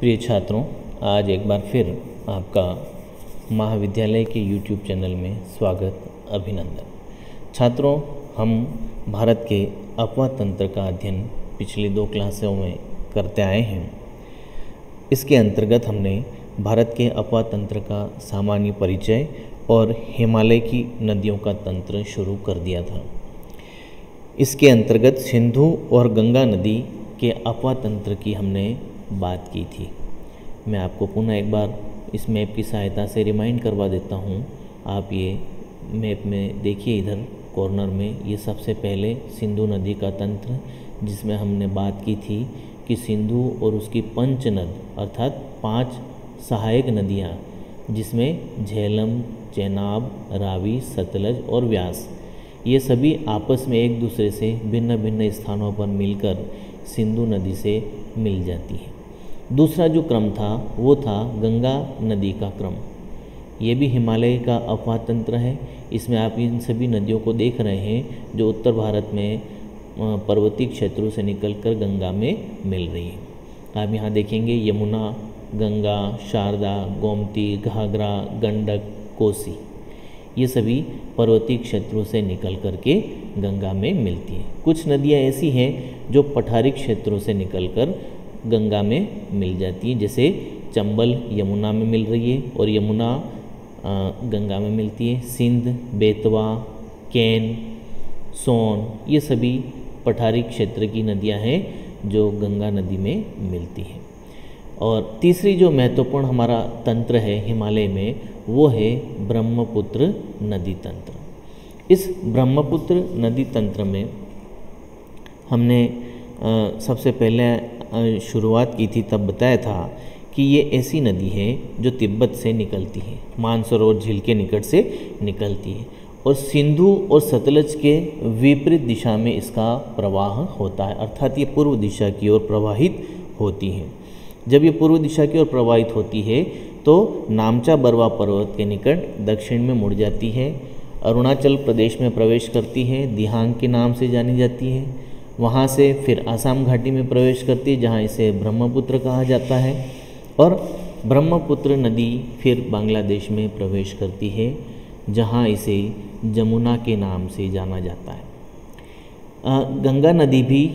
प्रिय छात्रों, आज एक बार फिर आपका महाविद्यालय के YouTube चैनल में स्वागत, अभिनंदन। छात्रों, हम भारत के अपवाद तंत्र का अध्ययन पिछली 2 क्लासों में करते आए हैं। इसके अंतर्गत हमने भारत के अपवाद तंत्र का सामान्य परिचय और हिमालय की नदियों का तंत्र शुरू कर दिया था। इसके अंतर्गत सिंधु और गंगा नदी के अपवाद तंत्र की हमने बात की थी। मैं आपको पुनः एक बार इस मैप की सहायता से रिमाइंड करवा देता हूँ। आप ये मैप में देखिए, इधर कॉर्नर में ये सबसे पहले सिंधु नदी का तंत्र, जिसमें हमने बात की थी कि सिंधु और उसकी पंच नद अर्थात 5 सहायक नदियाँ, जिसमें झेलम, चेनाब, रावी, सतलज और व्यास, ये सभी आपस में एक दूसरे से भिन्न भिन्न स्थानों पर मिलकर सिंधु नदी से मिल जाती है। दूसरा जो क्रम था वो था गंगा नदी का क्रम। ये भी हिमालय का अपवाद तंत्र है। इसमें आप इन सभी नदियों को देख रहे हैं जो उत्तर भारत में पर्वतीय क्षेत्रों से निकलकर गंगा में मिल रही है। आप यहाँ देखेंगे यमुना, गंगा, शारदा, गोमती, घाघरा, गंडक, कोसी, ये सभी पर्वतीय क्षेत्रों से निकल करके गंगा में मिलती हैं। कुछ नदियाँ ऐसी हैं जो पठारी क्षेत्रों से निकलकर गंगा में मिल जाती हैं, जैसे चंबल यमुना में मिल रही है और यमुना गंगा में मिलती है। सिंध, बेतवा, केन, सोन, ये सभी पठारी क्षेत्र की नदियाँ हैं जो गंगा नदी में मिलती हैं। और तीसरी जो महत्वपूर्ण हमारा तंत्र है हिमालय में, वो है ब्रह्मपुत्र नदी तंत्र। इस ब्रह्मपुत्र नदी तंत्र में हमने सबसे पहले शुरुआत की थी, तब बताया था कि ये ऐसी नदी है जो तिब्बत से निकलती है, मानसरोवर झील के निकट से निकलती है और सिंधु और सतलज के विपरीत दिशा में इसका प्रवाह होता है, अर्थात ये पूर्व दिशा की ओर प्रवाहित होती है। जब ये पूर्व दिशा की ओर प्रवाहित होती है तो नामचा बरवा पर्वत के निकट दक्षिण में मुड़ जाती है, अरुणाचल प्रदेश में प्रवेश करती है, दिहांग के नाम से जानी जाती है। वहाँ से फिर आसाम घाटी में प्रवेश करती है, जहाँ इसे ब्रह्मपुत्र कहा जाता है, और ब्रह्मपुत्र नदी फिर बांग्लादेश में प्रवेश करती है, जहाँ इसे जमुना के नाम से जाना जाता है। गंगा नदी भी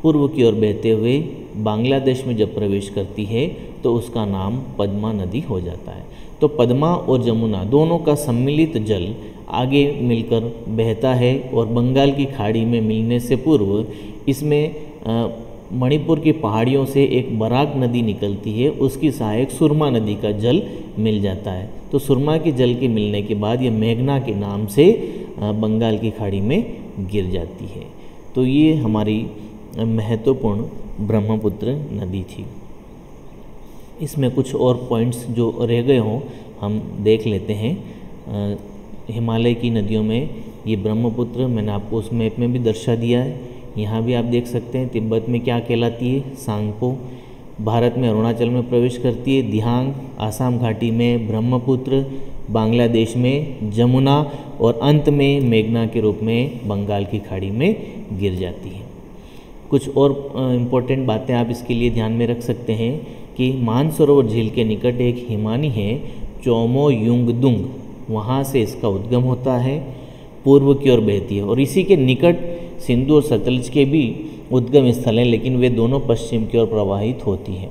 पूर्व की ओर बहते हुए बांग्लादेश में जब प्रवेश करती है तो उसका नाम पद्मा नदी हो जाता है। तो पद्मा और जमुना दोनों का सम्मिलित जल आगे मिलकर बहता है और बंगाल की खाड़ी में मिलने से पूर्व इसमें मणिपुर की पहाड़ियों से एक बराक नदी निकलती है, उसकी सहायक सुरमा नदी का जल मिल जाता है। तो सुरमा के जल के मिलने के बाद ये मेघना के नाम से बंगाल की खाड़ी में गिर जाती है। तो ये हमारी महत्वपूर्ण ब्रह्मपुत्र नदी थी। इसमें कुछ और पॉइंट्स जो रह गए हों हम देख लेते हैं। हिमालय की नदियों में ये ब्रह्मपुत्र मैंने आपको उस मैप में भी दर्शा दिया है। यहाँ भी आप देख सकते हैं तिब्बत में क्या कहलाती है, सांगपो, भारत में अरुणाचल में प्रवेश करती है, दिहांग, आसाम घाटी में ब्रह्मपुत्र, बांग्लादेश में जमुना और अंत में मेघना के रूप में बंगाल की खाड़ी में गिर जाती है। कुछ और इम्पोर्टेंट बातें आप इसके लिए ध्यान में रख सकते हैं कि मानसरोवर झील के निकट एक हिमानी है चोमो युंगदुंग, वहाँ से इसका उद्गम होता है, पूर्व की ओर बहती है, और इसी के निकट सिंधु और सतलज के भी उद्गम स्थल हैं, लेकिन वे दोनों पश्चिम की ओर प्रवाहित होती हैं।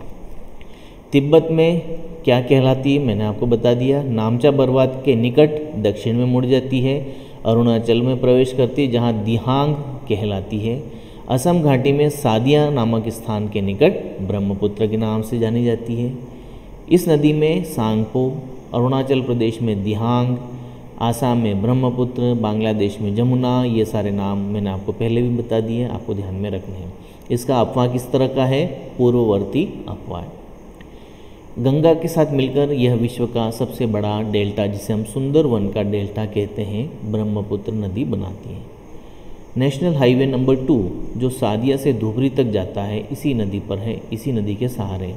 तिब्बत में क्या कहलाती है मैंने आपको बता दिया, नामचा बरवा के निकट दक्षिण में मुड़ जाती है, अरुणाचल में प्रवेश करती है जहाँ दिहांग कहलाती है, असम घाटी में सादिया नामक स्थान के निकट ब्रह्मपुत्र के नाम से जानी जाती है। इस नदी में सांगपो, अरुणाचल प्रदेश में दिहांग, आसाम में ब्रह्मपुत्र, बांग्लादेश में जमुना, ये सारे नाम मैंने आपको पहले भी बता दिए, आपको ध्यान में रखने हैं। इसका अपवाह किस तरह का है, पूर्ववर्ती अपवाह। गंगा के साथ मिलकर यह विश्व का सबसे बड़ा डेल्टा, जिसे हम सुंदरवन का डेल्टा कहते हैं, ब्रह्मपुत्र नदी बनाती है। नेशनल हाईवे नंबर 2 जो सादिया से धुबरी तक जाता है इसी नदी पर है, इसी नदी के सहारे।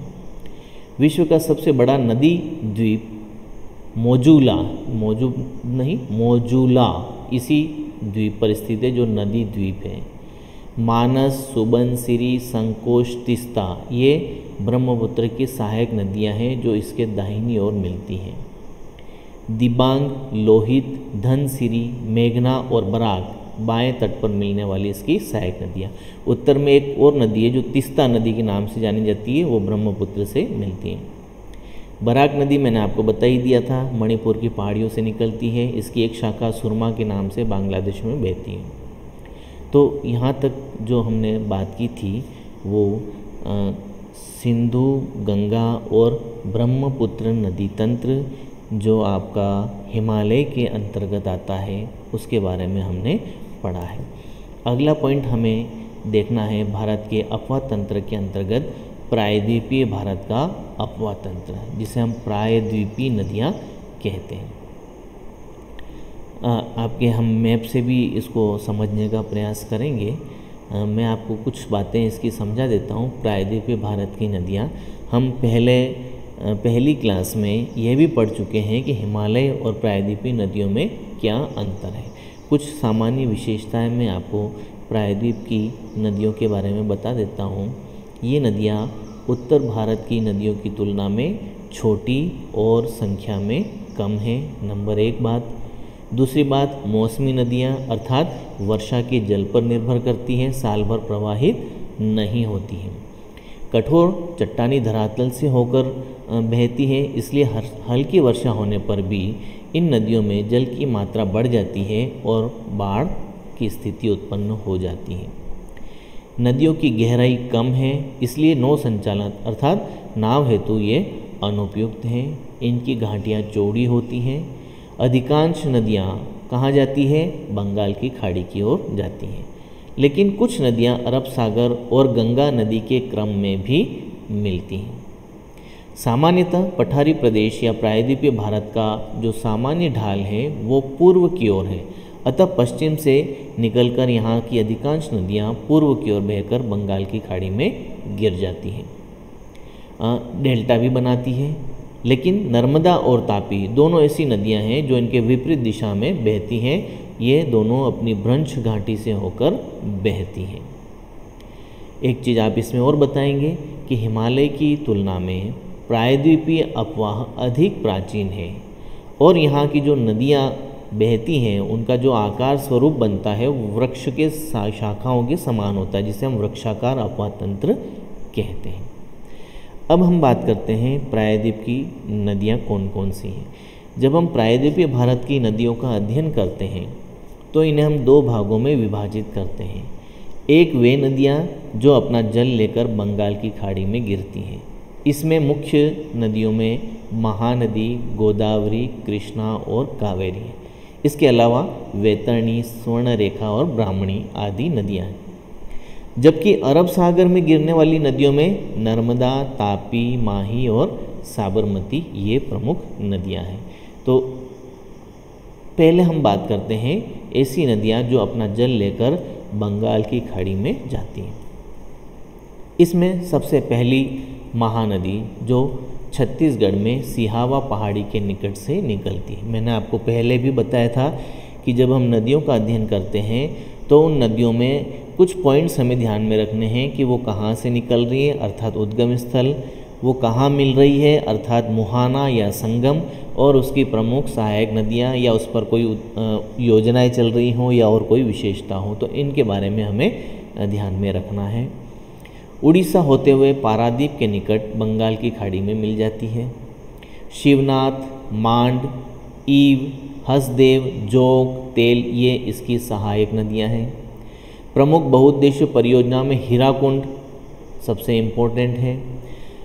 विश्व का सबसे बड़ा नदी द्वीप मोजूला इसी द्वीप पर स्थित है, जो नदी द्वीप है। मानस, सुबनसिरी, संकोश, तीस्ता, ये ब्रह्मपुत्र की सहायक नदियां हैं जो इसके दाहिनी ओर मिलती हैं। दिबांग, लोहित, धनसिरी, मेघना और बराक बाएं तट पर मिलने वाली इसकी सहायक नदियाँ। उत्तर में एक और नदी है जो तीस्ता नदी के नाम से जानी जाती है, वो ब्रह्मपुत्र से मिलती है। बराक नदी मैंने आपको बता ही दिया था, मणिपुर की पहाड़ियों से निकलती है। इसकी एक शाखा सुरमा के नाम से बांग्लादेश में बहती है। तो यहाँ तक जो हमने बात की थी वो सिंधु, गंगा और ब्रह्मपुत्र नदी तंत्र जो आपका हिमालय के अंतर्गत आता है उसके बारे में हमने पढ़ा है। अगला पॉइंट हमें देखना है भारत के अपवाह तंत्र के अंतर्गत प्रायद्वीपीय भारत का अपवाह तंत्र, जिसे हम प्रायद्वीपीय नदियाँ कहते हैं। आपके हम मैप से भी इसको समझने का प्रयास करेंगे। मैं आपको कुछ बातें इसकी समझा देता हूँ। प्रायद्वीपीय भारत की नदियाँ हम पहली क्लास में यह भी पढ़ चुके हैं कि हिमालय और प्रायद्वीपीय नदियों में क्या अंतर है। कुछ सामान्य विशेषताएं मैं आपको प्रायद्वीप की नदियों के बारे में बता देता हूँ। ये नदियाँ उत्तर भारत की नदियों की तुलना में छोटी और संख्या में कम हैं, नंबर 1 बात। दूसरी बात, मौसमी नदियाँ अर्थात वर्षा के जल पर निर्भर करती हैं, साल भर प्रवाहित नहीं होती हैं। कठोर चट्टानी धरातल से होकर बहती है, इसलिए हल्की वर्षा होने पर भी इन नदियों में जल की मात्रा बढ़ जाती है और बाढ़ की स्थिति उत्पन्न हो जाती है। नदियों की गहराई कम है, इसलिए नौ संचालन अर्थात नाव हेतु ये अनुपयुक्त हैं। इनकी घाटियाँ चौड़ी होती हैं। अधिकांश नदियाँ कहाँ जाती है? बंगाल की खाड़ी की ओर जाती हैं। लेकिन कुछ नदियाँ अरब सागर और गंगा नदी के क्रम में भी मिलती हैं। सामान्यतः पठारी प्रदेश या प्रायद्वीपीय भारत का जो सामान्य ढाल है वो पूर्व की ओर है, अतः पश्चिम से निकलकर यहाँ की अधिकांश नदियाँ पूर्व की ओर बहकर बंगाल की खाड़ी में गिर जाती हैं, डेल्टा भी बनाती है। लेकिन नर्मदा और तापी दोनों ऐसी नदियाँ हैं जो इनके विपरीत दिशा में बहती हैं। ये दोनों अपनी भ्रंश घाटी से होकर बहती हैं। एक चीज़ आप इसमें और बताएंगे कि हिमालय की तुलना में प्रायद्वीपीय अपवाह अधिक प्राचीन है और यहाँ की जो नदियाँ बहती हैं उनका जो आकार स्वरूप बनता है वो वृक्ष के शाखाओं के समान होता है, जिसे हम वृक्षाकार अपवाह तंत्र कहते हैं। अब हम बात करते हैं प्रायद्वीप की नदियाँ कौन कौन सी हैं। जब हम प्रायद्वीपीय भारत की नदियों का अध्ययन करते हैं तो इन्हें हम 2 भागों में विभाजित करते हैं। एक वे नदियाँ जो अपना जल लेकर बंगाल की खाड़ी में गिरती हैं। इसमें मुख्य नदियों में महानदी, गोदावरी, कृष्णा और कावेरी है। इसके अलावा वैतरणी, स्वर्णरेखा और ब्राह्मणी आदि नदियाँ हैं। जबकि अरब सागर में गिरने वाली नदियों में नर्मदा, तापी, माही और साबरमती ये प्रमुख नदियाँ हैं। तो पहले हम बात करते हैं ऐसी नदियाँ जो अपना जल लेकर बंगाल की खाड़ी में जाती हैं। इसमें सबसे पहली महानदी जो छत्तीसगढ़ में सिहावा पहाड़ी के निकट से निकलती है। मैंने आपको पहले भी बताया था कि जब हम नदियों का अध्ययन करते हैं तो उन नदियों में कुछ पॉइंट्स हमें ध्यान में रखने हैं कि वो कहाँ से निकल रही है अर्थात उद्गम स्थल, वो कहाँ मिल रही है अर्थात मुहाना या संगम, और उसकी प्रमुख सहायक नदियाँ या उस पर कोई योजनाएं चल रही हों या और कोई विशेषता हो, तो इनके बारे में हमें ध्यान में रखना है। उड़ीसा होते हुए पारादीप के निकट बंगाल की खाड़ी में मिल जाती है। शिवनाथ, मांड, ईव, हसदेव, जोग, तेल ये इसकी सहायक नदियां हैं। प्रमुख बहुउद्देशीय परियोजनाओं में हीराकुंड सबसे इम्पोर्टेंट है।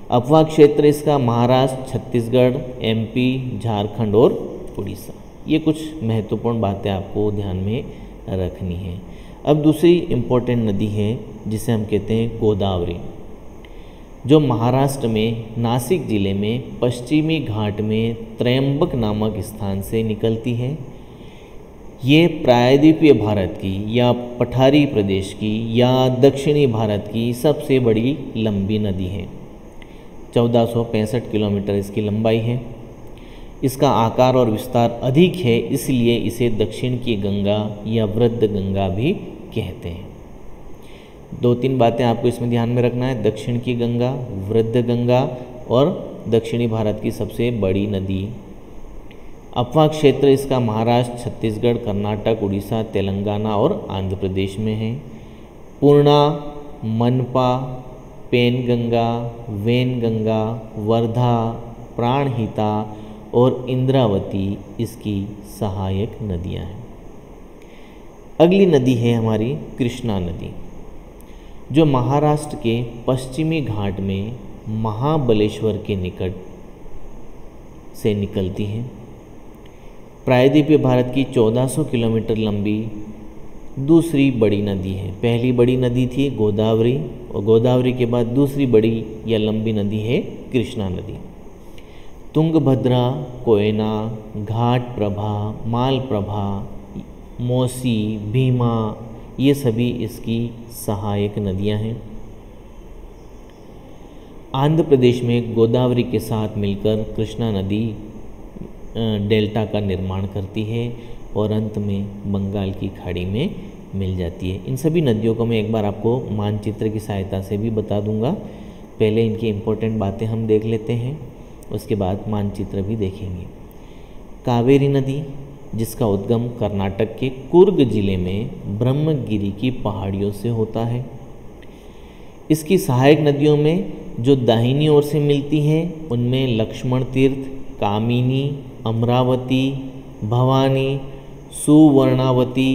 अपवाह क्षेत्र इसका महाराष्ट्र, छत्तीसगढ़, एमपी, झारखंड और उड़ीसा। ये कुछ महत्वपूर्ण बातें आपको ध्यान में रखनी है। अब दूसरी इम्पोर्टेंट नदी है जिसे हम कहते हैं गोदावरी, जो महाराष्ट्र में नासिक जिले में पश्चिमी घाट में त्रयंबक नामक स्थान से निकलती है। ये प्रायद्वीपीय भारत की या पठारी प्रदेश की या दक्षिणी भारत की सबसे बड़ी लंबी नदी है। 1465 किलोमीटर इसकी लंबाई है। इसका आकार और विस्तार अधिक है, इसलिए इसे दक्षिण की गंगा या वृद्ध गंगा भी कहते हैं। 2-3 बातें आपको इसमें ध्यान में रखना है। दक्षिण की गंगा, वृद्ध गंगा और दक्षिणी भारत की सबसे बड़ी नदी। अपवाह क्षेत्र इसका महाराष्ट्र, छत्तीसगढ़, कर्नाटक, उड़ीसा, तेलंगाना और आंध्र प्रदेश में है। पूर्णा, मनपा, पेनगंगा, वेनगंगा, वर्धा, प्राणहिता और इंद्रावती इसकी सहायक नदियां हैं। अगली नदी है हमारी कृष्णा नदी, जो महाराष्ट्र के पश्चिमी घाट में महाबलेश्वर के निकट से निकलती है। प्रायद्वीपीय भारत की 1400 किलोमीटर लंबी दूसरी बड़ी नदी है। पहली बड़ी नदी थी गोदावरी, और गोदावरी के बाद दूसरी बड़ी या लंबी नदी है कृष्णा नदी। तुंगभद्रा, कोयना, घाट प्रभा, मालप्रभा, मौसी, भीमा, ये सभी इसकी सहायक नदियां हैं। आंध्र प्रदेश में गोदावरी के साथ मिलकर कृष्णा नदी डेल्टा का निर्माण करती है और अंत में बंगाल की खाड़ी में मिल जाती है। इन सभी नदियों को मैं एक बार आपको मानचित्र की सहायता से भी बता दूंगा। पहले इनकी इम्पोर्टेंट बातें हम देख लेते हैं, उसके बाद मानचित्र भी देखेंगे। कावेरी नदी, जिसका उद्गम कर्नाटक के कुर्ग जिले में ब्रह्मगिरी की पहाड़ियों से होता है। इसकी सहायक नदियों में जो दाहिनी ओर से मिलती हैं उनमें लक्ष्मण तीर्थ, कामिनी, अमरावती, भवानी, सुवर्णावती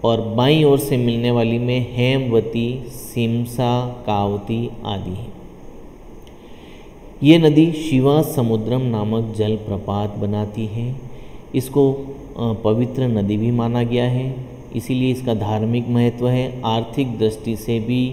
और बाईं ओर से मिलने वाली में हेमवती, सिमसा, कावती आदि हैं। ये नदी शिवा समुद्रम नामक जलप्रपात बनाती है। इसको पवित्र नदी भी माना गया है, इसीलिए इसका धार्मिक महत्व है। आर्थिक दृष्टि से भी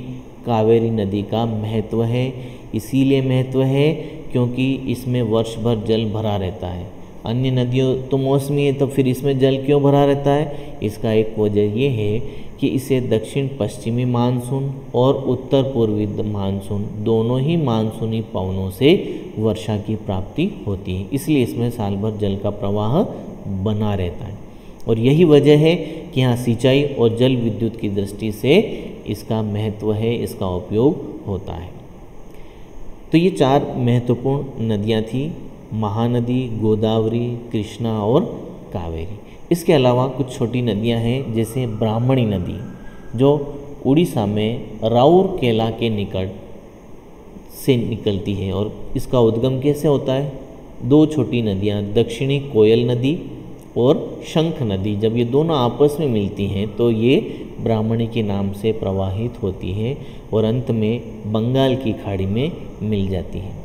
कावेरी नदी का महत्व है, इसीलिए महत्व है क्योंकि इसमें वर्ष भर जल भरा रहता है। अन्य नदियों तो मौसमी है, तो फिर इसमें जल क्यों भरा रहता है? इसका एक वजह ये है कि इसे दक्षिण पश्चिमी मानसून और उत्तर पूर्वी मानसून दोनों ही मानसूनी पवनों से वर्षा की प्राप्ति होती है, इसलिए इसमें साल भर जल का प्रवाह बना रहता है। और यही वजह है कि यहाँ सिंचाई और जल विद्युत की दृष्टि से इसका महत्व है, इसका उपयोग होता है। तो ये 4 महत्वपूर्ण नदियाँ थी, महानदी, गोदावरी, कृष्णा और कावेरी। इसके अलावा कुछ छोटी नदियां हैं, जैसे ब्राह्मणी नदी, जो उड़ीसा में राउरकेला के निकट से निकलती है। और इसका उद्गम कैसे होता है? 2 छोटी नदियां, दक्षिणी कोयल नदी और शंख नदी, जब ये दोनों आपस में मिलती हैं तो ये ब्राह्मणी के नाम से प्रवाहित होती है और अंत में बंगाल की खाड़ी में मिल जाती है।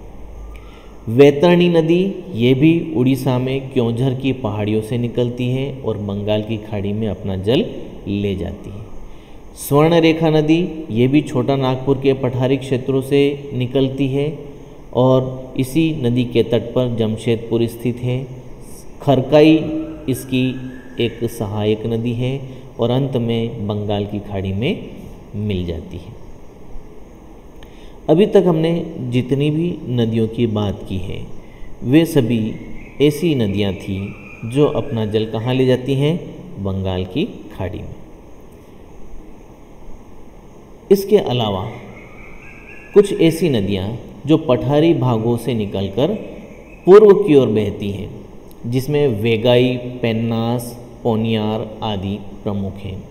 वैतरणी नदी, ये भी उड़ीसा में क्योंझर की पहाड़ियों से निकलती है और बंगाल की खाड़ी में अपना जल ले जाती है। स्वर्णरेखा नदी, ये भी छोटा नागपुर के पठारी क्षेत्रों से निकलती है और इसी नदी के तट पर जमशेदपुर स्थित है। खरकाई इसकी एक सहायक नदी है और अंत में बंगाल की खाड़ी में मिल जाती है। अभी तक हमने जितनी भी नदियों की बात की है वे सभी ऐसी नदियां थी जो अपना जल कहाँ ले जाती हैं? बंगाल की खाड़ी में। इसके अलावा कुछ ऐसी नदियां जो पठारी भागों से निकलकर पूर्व की ओर बहती हैं, जिसमें वेगाई, पेन्नास, पोनियार आदि प्रमुख हैं।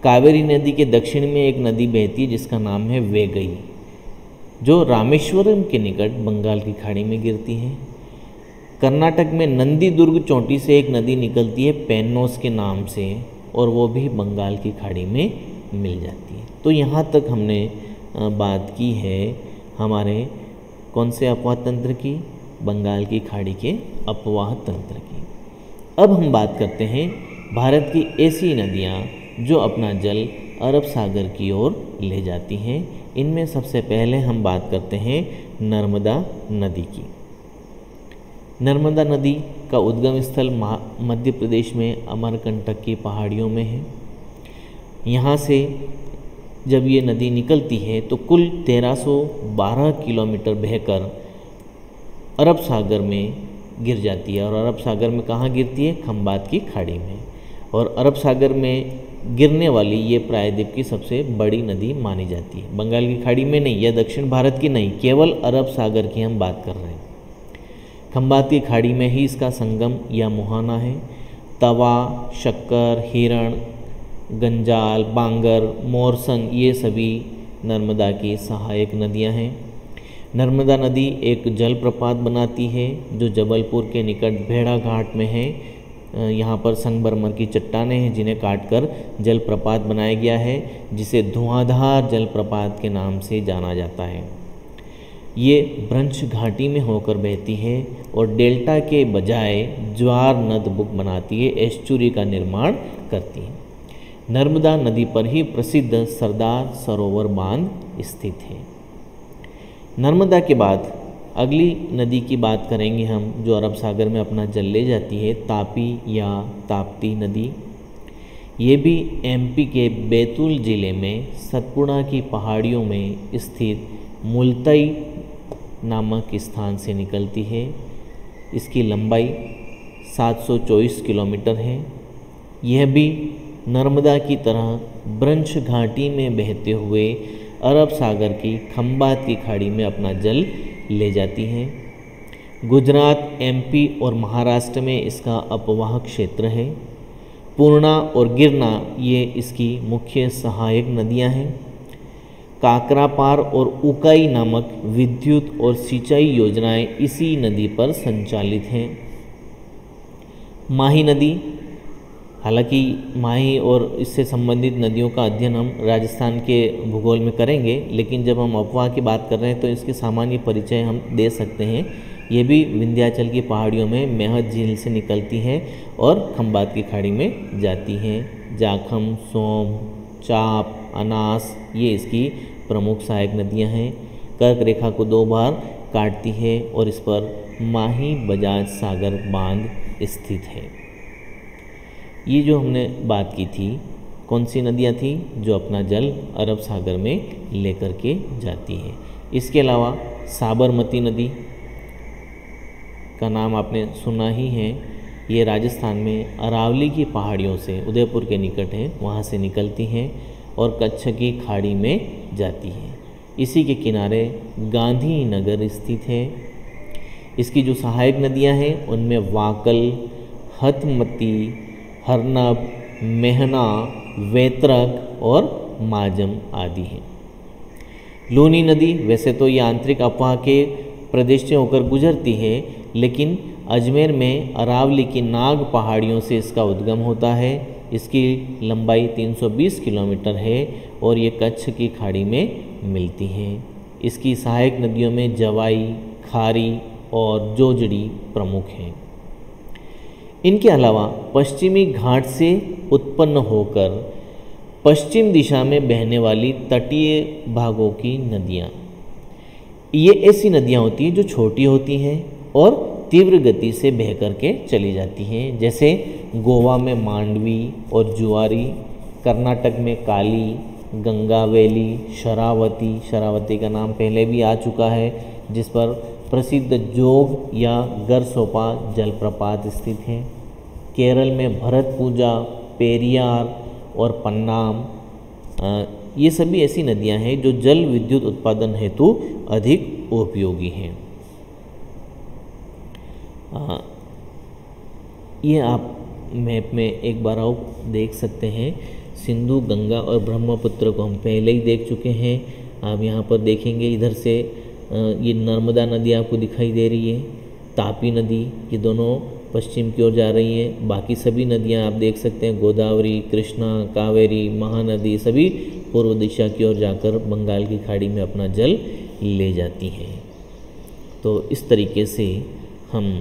कावेरी नदी के दक्षिण में एक नदी बहती है जिसका नाम है वेगई, जो रामेश्वरम के निकट बंगाल की खाड़ी में गिरती है। कर्नाटक में नंदी दुर्ग चोटी से एक नदी निकलती है पेन्नोस के नाम से, और वो भी बंगाल की खाड़ी में मिल जाती है। तो यहाँ तक हमने बात की है हमारे कौन से अपवाह तंत्र की? बंगाल की खाड़ी के अपवाह तंत्र की। अब हम बात करते हैं भारत की ऐसी नदियाँ जो अपना जल अरब सागर की ओर ले जाती हैं। इनमें सबसे पहले हम बात करते हैं नर्मदा नदी की। नर्मदा नदी का उद्गम स्थल मध्य प्रदेश में अमरकंटक की पहाड़ियों में है। यहाँ से जब ये नदी निकलती है तो कुल 1312 किलोमीटर बहकर अरब सागर में गिर जाती है। और अरब सागर में कहाँ गिरती है? खंबात की खाड़ी में। और अरब सागर में गिरने वाली ये प्रायद्वीप की सबसे बड़ी नदी मानी जाती है। बंगाल की खाड़ी में नहीं या दक्षिण भारत की नहीं, केवल अरब सागर की हम बात कर रहे हैं। खंबात की खाड़ी में ही इसका संगम या मुहाना है। तवा, शक्कर, हिरण, गंजाल, बांगर, मोरसंग ये सभी नर्मदा की सहायक नदियां हैं। नर्मदा नदी एक जलप्रपात बनाती है जो जबलपुर के निकट भेड़ा घाट में है। यहाँ पर संगमरमर की चट्टानें हैं जिन्हें काटकर जलप्रपात बनाया गया है, जिसे धुआंधार जलप्रपात के नाम से जाना जाता है। ये ब्रंश घाटी में होकर बहती है और डेल्टा के बजाय ज्वार नदबुक बनाती है, एस्चुरी का निर्माण करती है। नर्मदा नदी पर ही प्रसिद्ध सरदार सरोवर बांध स्थित है। नर्मदा के बाद अगली नदी की बात करेंगे हम जो अरब सागर में अपना जल ले जाती है, तापी या ताप्ती नदी। ये भी एमपी के बैतूल ज़िले में सतपुड़ा की पहाड़ियों में स्थित मुल्तई नामक स्थान से निकलती है। इसकी लंबाई 724 किलोमीटर है। यह भी नर्मदा की तरह ब्रंश घाटी में बहते हुए अरब सागर की खंबात की खाड़ी में अपना जल ले जाती है। गुजरात, एमपी और महाराष्ट्र में इसका अपवाह क्षेत्र है। पूर्णा और गिरना ये इसकी मुख्य सहायक नदियां हैं। काकरापार और उकाई नामक विद्युत और सिंचाई योजनाएं इसी नदी पर संचालित हैं। माही नदी, हालांकि माही और इससे संबंधित नदियों का अध्ययन हम राजस्थान के भूगोल में करेंगे, लेकिन जब हम अफवाह की बात कर रहे हैं तो इसके सामान्य परिचय हम दे सकते हैं। ये भी विंध्याचल की पहाड़ियों में मेहत झील से निकलती हैं और खंबात की खाड़ी में जाती हैं। जाखम, सोम, चाप, अनास ये इसकी प्रमुख सहायक नदियां हैं। कर्क रेखा को 2 बार काटती है और इस पर माही बजाज सागर बांध स्थित है। ये जो हमने बात की थी, कौन सी नदियाँ थी जो अपना जल अरब सागर में लेकर के जाती है। इसके अलावा साबरमती नदी का नाम आपने सुना ही है। ये राजस्थान में अरावली की पहाड़ियों से उदयपुर के निकट है, वहाँ से निकलती हैं और कच्छ की खाड़ी में जाती है। इसी के किनारे गांधीनगर स्थित है। इसकी जो सहायक नदियाँ हैं उनमें वाकल, हथमती, हरनब, मेहना, वेत्रक और माजम आदि हैं। लूनी नदी वैसे तो ये आंतरिक अफवाह के प्रदेश से होकर गुजरती है, लेकिन अजमेर में अरावली की नाग पहाड़ियों से इसका उद्गम होता है। इसकी लंबाई 320 किलोमीटर है और ये कच्छ की खाड़ी में मिलती है। इसकी सहायक नदियों में जवाई, खारी और जोजड़ी प्रमुख हैं। इनके अलावा पश्चिमी घाट से उत्पन्न होकर पश्चिम दिशा में बहने वाली तटीय भागों की नदियाँ, ये ऐसी नदियाँ होती हैं जो छोटी होती हैं और तीव्र गति से बह करके चली जाती हैं। जैसे गोवा में मांडवी और जुआरी, कर्नाटक में काली, गंगावेली, शरावती, शरावती का नाम पहले भी आ चुका है, जिस पर प्रसिद्ध जोग या गरसोपा जलप्रपात स्थित है। केरल में भरतपूजा, पेरियार और पन्नाम, ये सभी ऐसी नदियां हैं जो जल विद्युत उत्पादन हेतु अधिक उपयोगी हैं। ये आप मैप में एक बार और देख सकते हैं। सिंधु, गंगा और ब्रह्मपुत्र को हम पहले ही देख चुके हैं। आप यहाँ पर देखेंगे इधर से ये नर्मदा नदी आपको दिखाई दे रही है, तापी नदी, ये दोनों पश्चिम की ओर जा रही हैं। बाकी सभी नदियाँ आप देख सकते हैं, गोदावरी, कृष्णा, कावेरी, महानदी सभी पूर्व दिशा की ओर जाकर बंगाल की खाड़ी में अपना जल ले जाती हैं। तो इस तरीके से हम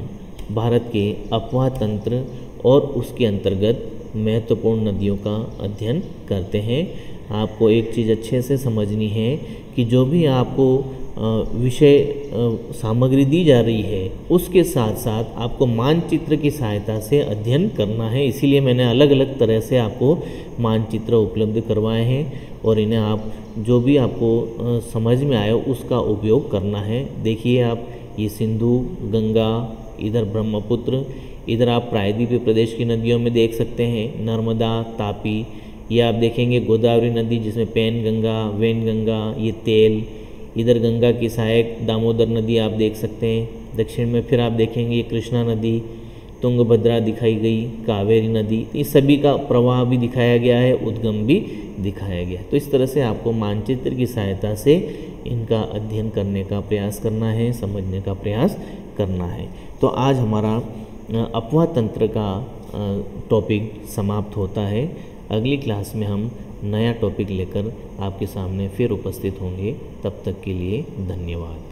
भारत के अपवाह तंत्र और उसके अंतर्गत महत्वपूर्ण नदियों का अध्ययन करते हैं। आपको एक चीज़ अच्छे से समझनी है कि जो भी आपको विषय सामग्री दी जा रही है उसके साथ साथ आपको मानचित्र की सहायता से अध्ययन करना है। इसीलिए मैंने अलग अलग तरह से आपको मानचित्र उपलब्ध करवाए हैं और इन्हें आप जो भी आपको समझ में आए उसका उपयोग करना है। देखिए आप, ये सिंधु, गंगा, इधर ब्रह्मपुत्र, इधर आप प्रायद्वीपीय प्रदेश की नदियों में देख सकते हैं नर्मदा, तापी, ये आप देखेंगे गोदावरी नदी जिसमें पैन गंगा, वैन गंगा, ये तेल, इधर गंगा की सहायक दामोदर नदी आप देख सकते हैं। दक्षिण में फिर आप देखेंगे ये कृष्णा नदी, तुंगभद्रा दिखाई गई, कावेरी नदी, इस सभी का प्रवाह भी दिखाया गया है, उद्गम भी दिखाया गया है। तो इस तरह से आपको मानचित्र की सहायता से इनका अध्ययन करने का प्रयास करना है, समझने का प्रयास करना है। तो आज हमारा अपवाह तंत्र का टॉपिक समाप्त होता है। अगली क्लास में हम नया टॉपिक लेकर आपके सामने फिर उपस्थित होंगे। तब तक के लिए धन्यवाद।